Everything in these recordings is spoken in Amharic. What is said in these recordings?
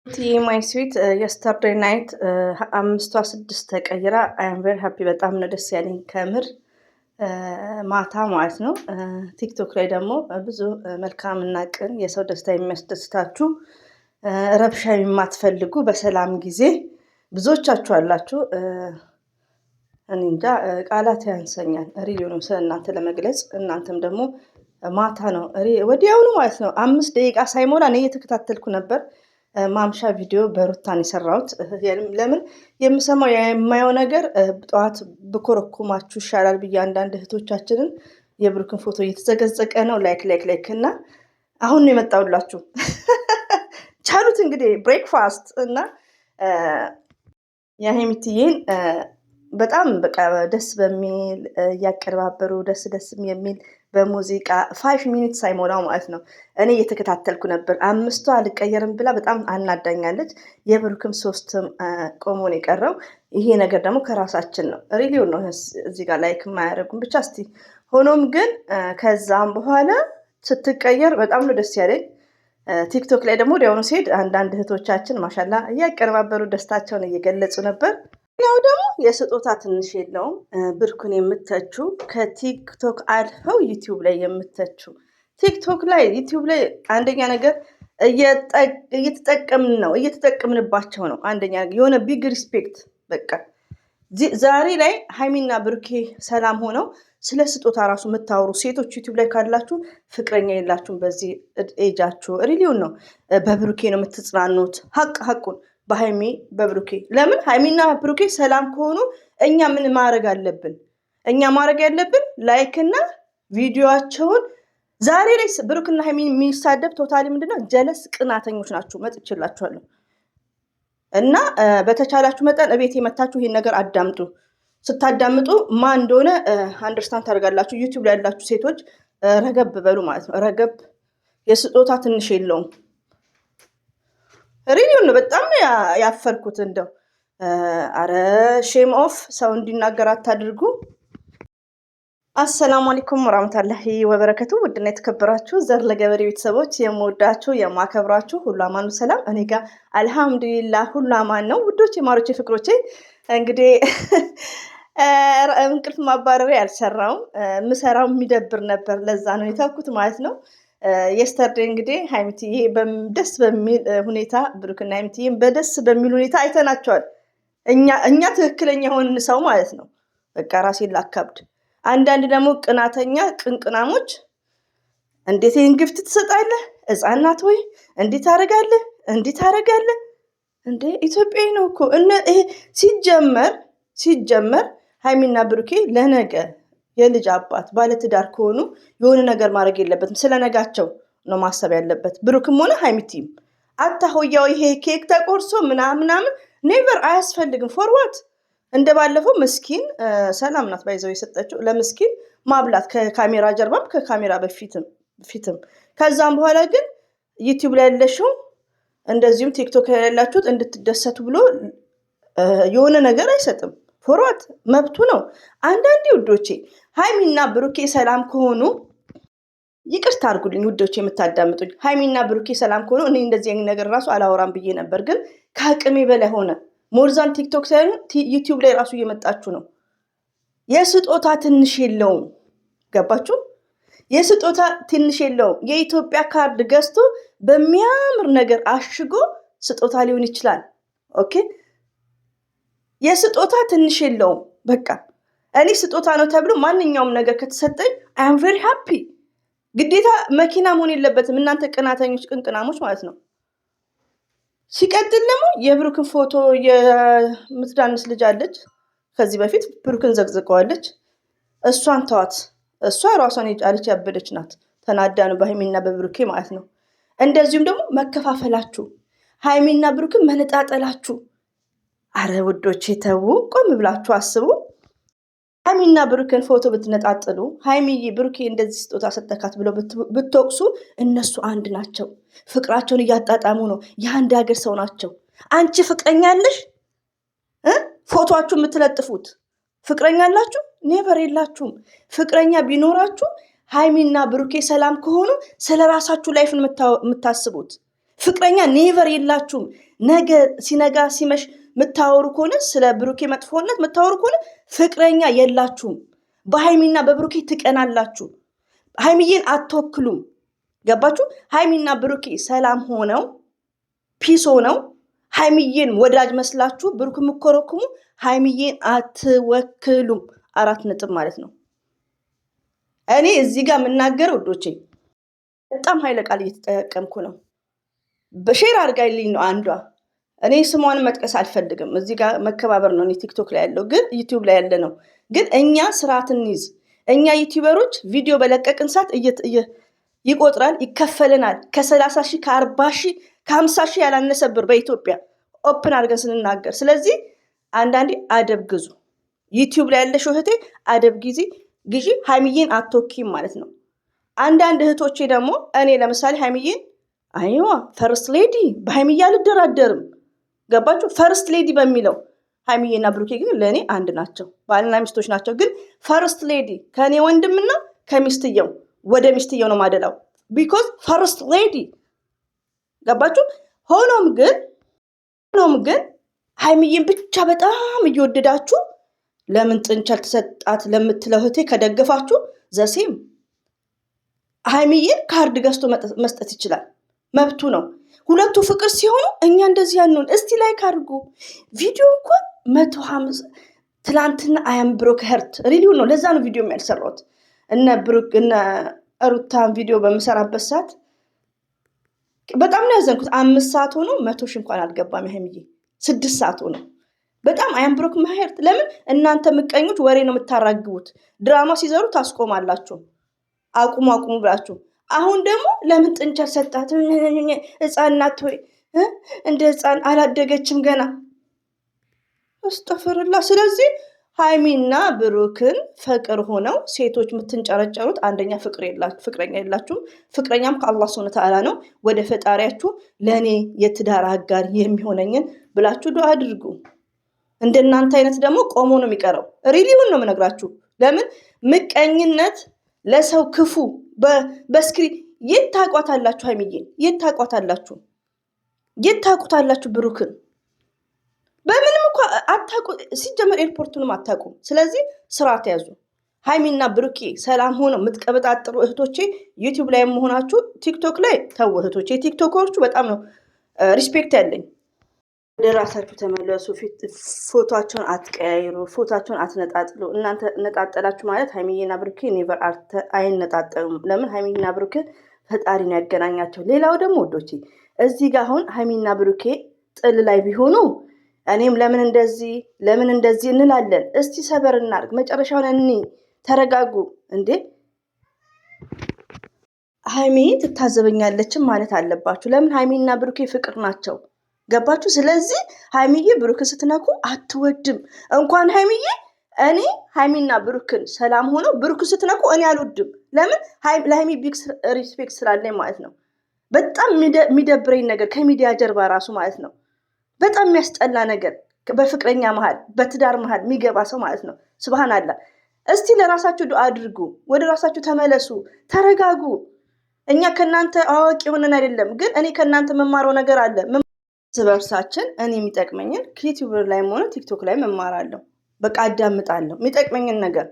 ማይ ስዊት የስተርዴይ ናይት 5:06 ተቀይራ አም ቬሪ ሃፒ በጣም ነው ደስ ያለኝ ከምር ማታ ማለት ነው። ቲክቶክ ላይ ደግሞ ብዙ መልካምና ቅን የሰው ደስታ የሚያስደስታችሁ ረብሻ የማትፈልጉ በሰላም ጊዜ ብዙዎቻችሁ አላችሁ። እኔ እንጃ ቃላት ያንሰኛል ሪሊዮንም ስለ እናንተ ለመግለጽ። እናንተም ደግሞ ማታ ነው ወዲያውኑ ማለት ነው 5 ደቂቃ ሳይሞላ እኔ እየተከታተልኩ ነበር። ማምሻ ቪዲዮ በሩታን የሰራሁት ለምን የምሰማው የማየው ነገር ጠዋት ብኮረኩማችሁ ይሻላል ብዬ አንዳንድ እህቶቻችንን የብሩክን ፎቶ እየተዘገዘቀ ነው ላይክ እና አሁን ነው የመጣሁላችሁ። ቻሉት እንግዲህ ብሬክፋስት እና የሀይሚትዬን በጣም በቃ ደስ በሚል እያቀረባበሩ ደስ የሚል በሙዚቃ 5 ሚኒት ሳይሞላው ማለት ነው እኔ እየተከታተልኩ ነበር። 5ቷ አልቀየርም ብላ በጣም አናዳኛለች። የብሩክም 3ም ቆሞ ነው የቀረው። ይሄ ነገር ደግሞ ከራሳችን ነው ሪሊውን ነው እዚህ ጋር ላይክ የማያደርጉም ብቻ እስቲ። ሆኖም ግን ከዛም በኋላ ስትቀየር በጣም ነው ደስ ያለኝ። ቲክቶክ ላይ ደግሞ ወዲያውኑ ሲሄድ አንዳንድ እህቶቻችን ማሻላ እያቀነባበሩ ደስታቸውን እየገለጹ ነበር። ያው ደግሞ የስጦታ ትንሽ የለውም። ብሩክን የምተቹ ከቲክቶክ አልፈው ዩቲዩብ ላይ የምተቹ ቲክቶክ ላይ ዩቲዩብ ላይ አንደኛ ነገር እየተጠቀምን ነው እየተጠቀምንባቸው ነው። አንደኛ የሆነ ቢግ ሪስፔክት በቃ ዛሬ ላይ ሀይሚና ብሩኬ ሰላም ሆነው ስለ ስጦታ ራሱ የምታወሩ ሴቶች ዩቲዩብ ላይ ካላችሁ ፍቅረኛ የላችሁም። በዚህ ኤጃችሁ ሪሊውን ነው በብሩኬ ነው የምትጽናኑት። ሀቁን በሀይሚ በብሩኬ ለምን ሀይሚና ብሩኬ ሰላም ከሆኑ እኛ ምን ማድረግ አለብን? እኛ ማድረግ ያለብን ላይክና ቪዲዮቸውን ዛሬ ላይ ብሩክና ሀይሚ የሚሳደብ ቶታሊ ምንድነው ጀለስ ቅናተኞች ናችሁ። መጥቼላችኋለሁ እና በተቻላችሁ መጠን እቤት የመታችሁ ይሄን ነገር አዳምጡ። ስታዳምጡ ማን እንደሆነ አንደርስታንድ ታደርጋላችሁ። ዩቲዩብ ላይ ያላችሁ ሴቶች ረገብ በሉ ማለት ነው። ረገብ የስጦታ ትንሽ የለውም። ሪሊውን ነው በጣም ያፈርኩት። እንደው አረ ሼም ኦፍ ሰው እንዲናገር አታድርጉ። አሰላሙ አለይኩም ወራህመቱላሂ ወበረከቱ። ውድና የተከበራችሁ ዘር ለገበሬ ቤተሰቦች የምወዳችሁ የማከብራችሁ ሁሉ አማኑ ሰላም፣ እኔ ጋር አልሐምዱሊላህ ሁሉ አማን ነው። ውዶች የማሮቼ ፍቅሮቼ እንግዲህ እንቅልፍ ማባረሪያ አልሰራውም። ምሰራው የሚደብር ነበር፣ ለዛ ነው የተውኩት ማለት ነው። የስተርዴይ እንግዲህ ሀይሚትዬ ደስ በሚል ሁኔታ ብሩክና ሀይሚትዬ በደስ በሚል ሁኔታ አይተናቸዋል። እኛ ትክክለኛ የሆንን ሰው ማለት ነው። በቃ ራሴን ላካብድ። አንዳንድ ደግሞ ቅናተኛ ቅንቅናሞች እንዴት ይህን ግፍት ትሰጣለህ? ሕፃን ናት ወይ? እንዴት ታደርጋለህ? እንዴት ታደርጋለህ? እንዴ ኢትዮጵያዊ ነው እኮ ይሄ ሲጀመር ሀይሚና ብሩኬ ለነገ የልጅ አባት ባለትዳር ከሆኑ የሆነ ነገር ማድረግ የለበትም። ስለነጋቸው ነው ማሰብ ያለበት ብሩክም ሆነ ሀይሚቲም። አታሆያው ይሄ ኬክ ተቆርሶ ምናምን ኔቨር አያስፈልግም። ፎርዋት እንደ ባለፈው ምስኪን ሰላም ናት ባይዘው የሰጠችው ለምስኪን ማብላት ከካሜራ ጀርባም ከካሜራ በፊትም። ከዛም በኋላ ግን ዩቲዩብ ላይ ያለሽው እንደዚሁም ቲክቶክ ላይ ያላችሁት እንድትደሰቱ ብሎ የሆነ ነገር አይሰጥም። ፎርዋት መብቱ ነው። አንዳንዴ ውዶቼ ሀይሚና ብሩኬ ሰላም ከሆኑ ይቅርታ አድርጉልኝ ውዶቼ የምታዳምጡኝ። ሀይሚና ብሩኬ ሰላም ከሆኑ እኔ እንደዚህ አይነት ነገር ራሱ አላወራም ብዬ ነበር፣ ግን ከአቅሜ በላይ ሆነ። ሞርዛን ቲክቶክ ሳይሆን ዩቲዩብ ላይ ራሱ እየመጣችሁ ነው። የስጦታ ትንሽ የለውም። ገባችሁ? የስጦታ ትንሽ የለውም። የኢትዮጵያ ካርድ ገዝቶ በሚያምር ነገር አሽጎ ስጦታ ሊሆን ይችላል። ኦኬ የስጦታ ትንሽ የለውም። በቃ እኔ ስጦታ ነው ተብሎ ማንኛውም ነገር ከተሰጠኝ አይ አም ቬሪ ሃፒ። ግዴታ መኪና መሆን የለበትም። እናንተ ቅናተኞች ቅንቅናሞች ማለት ነው። ሲቀጥል ደግሞ የብሩክን ፎቶ የምትዳንስ ልጅ አለች። ከዚህ በፊት ብሩክን ዘግዝቀዋለች። እሷን ተዋት። እሷ ራሷን የጫለች ያበደች ናት። ተናዳ ነው በሀይሚና በብሩኬ ማለት ነው። እንደዚሁም ደግሞ መከፋፈላችሁ፣ ሀይሚና ብሩክን መነጣጠላችሁ። አረ ውዶቼ ተዉ፣ ቆም ብላችሁ አስቡ። ሀይሚና ብሩክን ፎቶ ብትነጣጥሉ፣ ሀይሚዬ ብሩኬ እንደዚህ ስጦታ ሰጠካት ብለው ብትወቅሱ፣ እነሱ አንድ ናቸው። ፍቅራቸውን እያጣጣሙ ነው። የአንድ ሀገር ሰው ናቸው። አንቺ ፍቅረኛ አለሽ? ፎቶችሁ የምትለጥፉት ፍቅረኛ አላችሁ? ኔቨር የላችሁም። ፍቅረኛ ቢኖራችሁ ሀይሚና ብሩኬ ሰላም ከሆኑ ስለ ራሳችሁ ላይፍን የምታስቡት ፍቅረኛ ኔቨር የላችሁም። ነገ ሲነጋ ሲመሽ የምታወሩ ከሆነ ስለ ብሩኬ መጥፎነት የምታወሩ ከሆነ ፍቅረኛ የላችሁም። በሃይሚና በብሩኬ ትቀናላችሁ። ሃይሚዬን አትወክሉም። ገባችሁ? ሃይሚና ብሩኬ ሰላም ሆነው ፒስ ሆነው ሃይሚዬን ወዳጅ መስላችሁ ብሩክ የምኮረኩሙ ሃይሚዬን አትወክሉም። 4 ነጥብ ማለት ነው። እኔ እዚህ ጋር የምናገረው ውዶቼ በጣም ኃይለ ቃል እየተጠቀምኩ ነው። በሼር አድርጋልኝ ነው አንዷ። እኔ ስሟን መጥቀስ አልፈልግም። እዚህ ጋር መከባበር ነው። እኔ ቲክቶክ ላይ ያለው ግን ዩቲዩብ ላይ ያለ ነው። ግን እኛ ስርዓት እንይዝ። እኛ ዩቲዩበሮች ቪዲዮ በለቀቅን ሰዓት ይቆጥራል፣ ይከፈልናል። ከ30 ሺህ ከ40 ሺህ ከ50 ሺህ ያላነሰ ብር በኢትዮጵያ ኦፕን አድርገን ስንናገር። ስለዚህ አንዳንዴ አደብ ግዙ። ዩቲዩብ ላይ ያለሽ እህቴ አደብ ግዢ። ሃይሚዬን አትወኪም ማለት ነው። አንዳንድ እህቶቼ ደግሞ እኔ ለምሳሌ ሃይሚዬን አይዋ ፈርስት ሌዲ በሃይሚዬ አልደራደርም። ገባችሁ? ፈርስት ሌዲ በሚለው ሃይሚዬና ብሩኬ ግን ለእኔ አንድ ናቸው፣ ባልና ሚስቶች ናቸው። ግን ፈርስት ሌዲ ከእኔ ወንድምና ከሚስትየው ወደ ሚስትየው ነው ማደላው። ቢኮዝ ፈርስት ሌዲ ገባችሁ? ሆኖም ግን ሃይሚዬን ብቻ በጣም እየወደዳችሁ ለምን ጥንቸል ተሰጣት ለምትለው እህቴ ከደገፋችሁ ዘሴም ሃይሚዬን ካርድ ገዝቶ መስጠት ይችላል፣ መብቱ ነው። ሁለቱ ፍቅር ሲሆኑ እኛ እንደዚህ ያንሆን። እስቲ ላይክ አድርጉ። ቪዲዮ እንኳን 150 ትላንትና አያም ብሮክ ሄርት ሪሊውን ነው። ለዛ ነው ቪዲዮ ያልሰራሁት። እነ ሩታን ቪዲዮ በምሰራበት ሰዓት በጣም ነው ያዘንኩት። 5 ሰዓት ሆኖ 100 ሺህ እንኳን አልገባም። ሃይሚዬ 6 ሰዓት ሆኖ በጣም አያም ብሮክ ሄርት። ለምን እናንተ ምቀኞች ወሬ ነው የምታራግቡት። ድራማ ሲዘሩ ታስቆማላችሁ። አቁሙ ብላችሁ አሁን ደግሞ ለምን ጥንቸል ሰጣት? ህፃን ናት ወይ? እንደ ህፃን አላደገችም ገና አስተፈርላ። ስለዚህ ሃይሚና ብሩክን ፍቅር ሆነው ሴቶች የምትንጨረጨሩት አንደኛ ፍቅረኛ የላችሁም። ፍቅረኛም ከአላህ ሱብሓነሁ ወተዓላ ነው። ወደ ፈጣሪያችሁ ለእኔ የትዳር አጋር የሚሆነኝን ብላችሁ ዱዓ አድርጉ። እንደናንተ አይነት ደግሞ ቆሞ ነው የሚቀረው። ሪሊውን ነው የምነግራችሁ። ለምን ምቀኝነት ለሰው ክፉ በስክሪን የት ታቋታላችሁ? ሃይሚዬን የት ታቋታላችሁ? የት ታቁታላችሁ? ብሩክን በምንም እኮ አታቁ። ሲጀመር ኤርፖርቱንም አታቁም። ስለዚህ ስርዓት ያዙ። ሃይሚና ብሩኬ ሰላም ሆነው የምትቀበጣጥሩ እህቶቼ ዩቲዩብ ላይ መሆናችሁ ቲክቶክ ላይ ተው እህቶቼ። ቲክቶከሮቹ በጣም ነው ሪስፔክት ያለኝ። ወደ ራሳችሁ ተመለሱ። ፎቶቸውን አትቀያይሩ። ፎቶቸውን አትነጣጥሉ። እናንተ ነጣጠላችሁ ማለት ሃይሚዬና ብሩኬ ኔቨር አይነጣጠሉም። ለምን? ሃይሚና ብሩኬ ፈጣሪ ነው ያገናኛቸው። ሌላው ደግሞ ወዶቼ እዚህ ጋር አሁን ሃይሚና ብሩኬ ጥል ላይ ቢሆኑ እኔም ለምን እንደዚህ እንላለን። እስቲ ሰበር እናድርግ። መጨረሻውን ተረጋጉ። እንዴ ሃይሚ ትታዘበኛለችም ማለት አለባችሁ። ለምን? ሃይሚና ብሩኬ ፍቅር ናቸው። ገባችሁ? ስለዚህ ሃይሚዬ ብሩክን ስትነኩ አትወድም። እንኳን ሃይሚዬ እኔ ሃይሚና ብሩክን ሰላም ሆነው ብሩክን ስትነኩ እኔ አልወድም። ለምን? ለሃይሚ ቢግ ሪስፔክት ስላለኝ ማለት ነው። በጣም የሚደብረኝ ነገር ከሚዲያ ጀርባ ራሱ ማለት ነው። በጣም የሚያስጠላ ነገር በፍቅረኛ መሀል በትዳር መሀል የሚገባ ሰው ማለት ነው። ሱብሃንአላህ። እስቲ ለራሳችሁ ዱዓ አድርጉ። ወደ ራሳችሁ ተመለሱ። ተረጋጉ። እኛ ከእናንተ አዋቂ ሆነን አይደለም፣ ግን እኔ ከእናንተ መማረው ነገር አለ። በርሳችን እኔ የሚጠቅመኝን ከዩቲዩብ ላይ ሆነ ቲክቶክ ላይ መማራለሁ። በቃ አዳምጣለሁ የሚጠቅመኝን ነገር።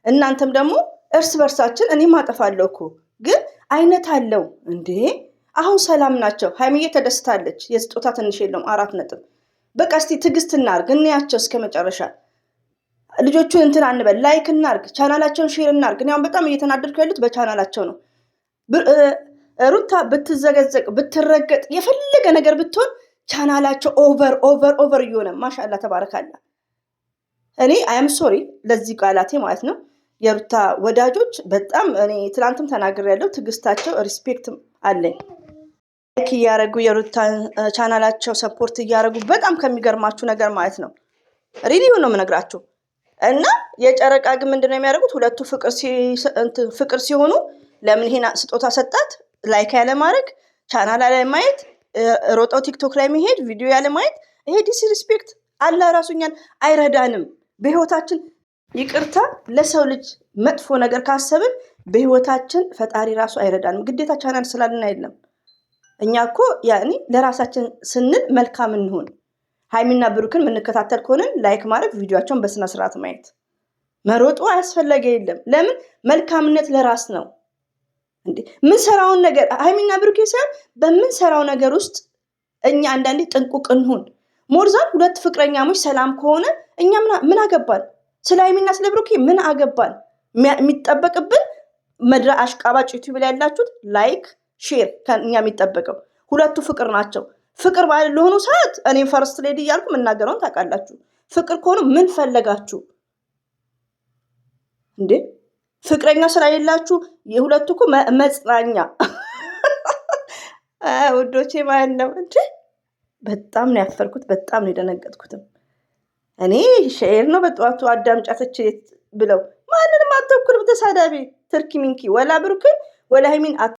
እናንተም ደግሞ እርስ በርሳችን እኔ ማጠፋለሁ እኮ ግን አይነት አለው እንዴ። አሁን ሰላም ናቸው። ሃይሚዬ ተደስታለች። የስጦታ ትንሽ የለውም 4 ነጥብ። በቃ እስቲ ትዕግስት እናርግ፣ እንያቸው እስከ መጨረሻ። ልጆቹን እንትን አንበል፣ ላይክ እናርግ፣ ቻናላቸውን ሼር እናርግ። እኔ አሁን በጣም እየተናደድኩ ያሉት በቻናላቸው ነው። ሩታ ብትዘገዘቅ ብትረገጥ የፈለገ ነገር ብትሆን ቻናላቸው ኦቨር እየሆነ ማሻአላ ተባረካላ። እኔ አያም ሶሪ ለዚህ ቃላቴ ማለት ነው። የሩታ ወዳጆች በጣም እኔ ትላንትም ተናግሬያለሁ። ትዕግስታቸው ሪስፔክት አለኝ። ላይክ እያረጉ የሩታ ቻናላቸው ሰፖርት እያረጉ በጣም ከሚገርማችሁ ነገር ማለት ነው። ሪሊው ነው የምነግራችሁ። እና የጨረቃ ግን ምንድነው የሚያደርጉት? ሁለቱ ፍቅር ሲሆኑ ለምን ይሄን ስጦታ ሰጣት? ላይክ ያለ ማድረግ፣ ቻናል ላይ ማየት፣ ሮጠው ቲክቶክ ላይ መሄድ፣ ቪዲዮ ያለ ማየት። ይሄ ዲስሪስፔክት አለ። ራሱኛን አይረዳንም በህይወታችን። ይቅርታ ለሰው ልጅ መጥፎ ነገር ካሰብን በህይወታችን ፈጣሪ ራሱ አይረዳንም። ግዴታ ቻናል ስላልን አይደለም። እኛ እኮ ያኔ ለራሳችን ስንል መልካም እንሁን። ሀይሚና ብሩክን የምንከታተል ከሆነን ላይክ ማድረግ፣ ቪዲዮቸውን በስነ ስርዓት ማየት፣ መሮጡ አያስፈለገ የለም። ለምን? መልካምነት ለራስ ነው እንዴ። ምንሰራውን ነገር ሀይሚና ብሩክ ሳይሆን በምንሰራው ነገር ውስጥ እኛ አንዳንዴ ጥንቁቅ እንሁን። ሞርዛን ሁለት ፍቅረኛሞች ሰላም ከሆነ እኛ ምን አገባን? ስለ ሀይሚና ስለ ብሩክ ምን አገባን? የሚጠበቅብን መድረ አሽቃባጭ ዩቲዩብ ላይ ያላችሁት ላይክ ሼር ከኛ የሚጠበቀው ሁለቱ ፍቅር ናቸው። ፍቅር ባልሆኑ ሰዓት እኔ ፈርስት ሌዲ እያልኩ የምናገረውን ታውቃላችሁ። ፍቅር ከሆኑ ምን ፈለጋችሁ እንዴ? ፍቅረኛ ስለሌላችሁ የሁለቱ እኮ መጽናኛ ውዶቼ ማለት ነው እንጂ በጣም ነው ያፈርኩት፣ በጣም ነው የደነገጥኩትም። እኔ ሼር ነው በጠዋቱ አዳምጫተች ብለው ማንንም አተኩር ተሳዳቢ ትርኪ ሚንኪ ወላ ብሩክን ወላ ሀይሚን